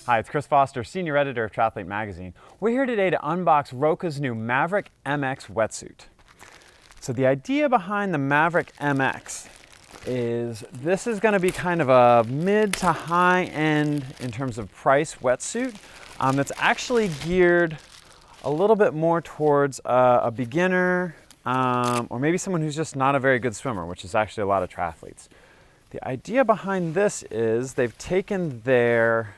Hi, it's Chris Foster, Senior Editor of Triathlete Magazine. We're here today to unbox Roka's new Maverick MX wetsuit. So the idea behind the Maverick MX is this is going to be kind of a mid to high end in terms of price wetsuit that's actually geared a little bit more towards a beginner or maybe someone who's just not a very good swimmer, which is actually a lot of triathletes. The idea behind this is they've taken their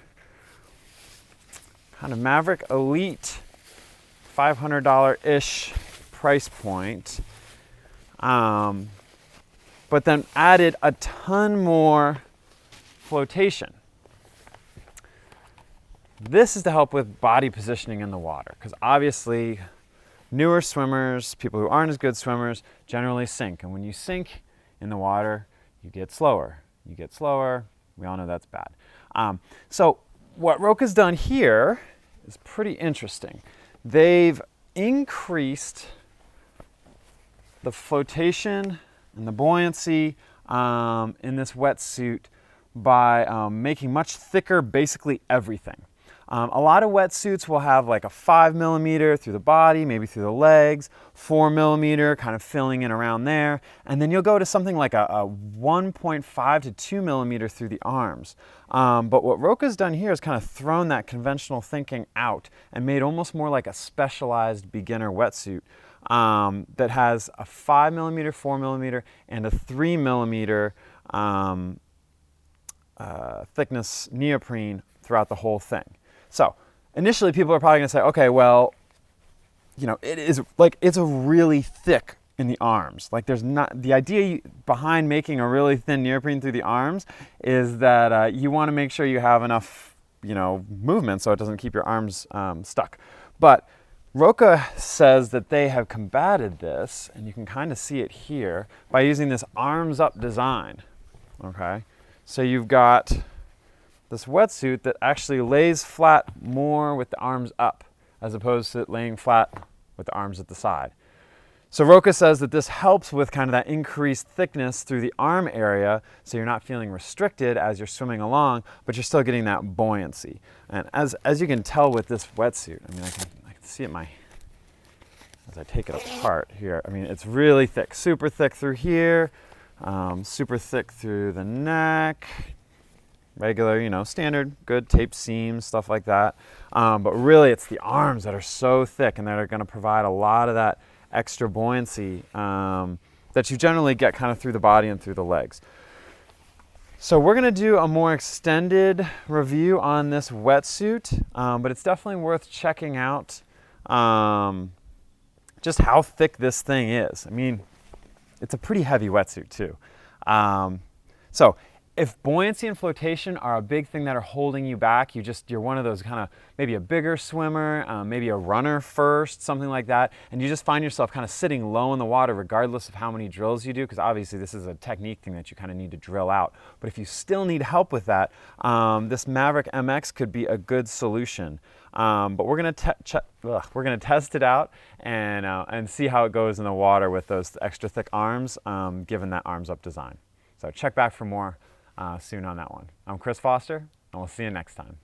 kind of Maverick Elite $500-ish price point, but then added a ton more flotation. This is to help with body positioning in the water, because obviously newer swimmers, people who aren't as good swimmers, generally sink. And when you sink in the water, you get slower. You get slower. We all know that's bad. So what Roka's done here is pretty interesting. They've increased the flotation and the buoyancy in this wetsuit by making much thicker basically everything. A lot of wetsuits will have like a 5mm through the body, maybe through the legs, 4mm kind of filling in around there, and then you'll go to something like a 1.5 to 2mm through the arms. But what Roka's done here is kind of thrown that conventional thinking out and made almost more like a specialized beginner wetsuit that has a 5mm, 4mm, and a 3mm thickness neoprene throughout the whole thing. So initially people are probably going to say, okay, well, you know, it's a really thick in the arms. Like there's not, the idea behind making a really thin neoprene through the arms is that you want to make sure you have enough, you know, movement so it doesn't keep your arms stuck. But Roka says that they have combated this, and you can kind of see it here, by using this arms up design. Okay, so you've got this wetsuit that actually lays flat more with the arms up as opposed to laying flat with the arms at the side. So Roka says that this helps with kind of that increased thickness through the arm area, so you're not feeling restricted as you're swimming along, but you're still getting that buoyancy. And as you can tell with this wetsuit, I mean, I can see it as I take it apart here. I mean, it's really thick, super thick through here, super thick through the neck, regular, you know, standard, good taped seams, stuff like that. But really it's the arms that are so thick and that are going to provide a lot of that extra buoyancy that you generally get kind of through the body and through the legs. So we're going to do a more extended review on this wetsuit, but it's definitely worth checking out just how thick this thing is. I mean, it's a pretty heavy wetsuit too. So if buoyancy and flotation are a big thing that are holding you back, you're one of those kind of maybe a bigger swimmer, maybe a runner first, something like that, and you just find yourself kind of sitting low in the water regardless of how many drills you do, because obviously this is a technique thing that you kind of need to drill out. But if you still need help with that, this Maverick MX could be a good solution. But we're going to test it out and see how it goes in the water with those extra thick arms, given that arms up design. So check back for more soon on that one. I'm Chris Foster, and we'll see you next time.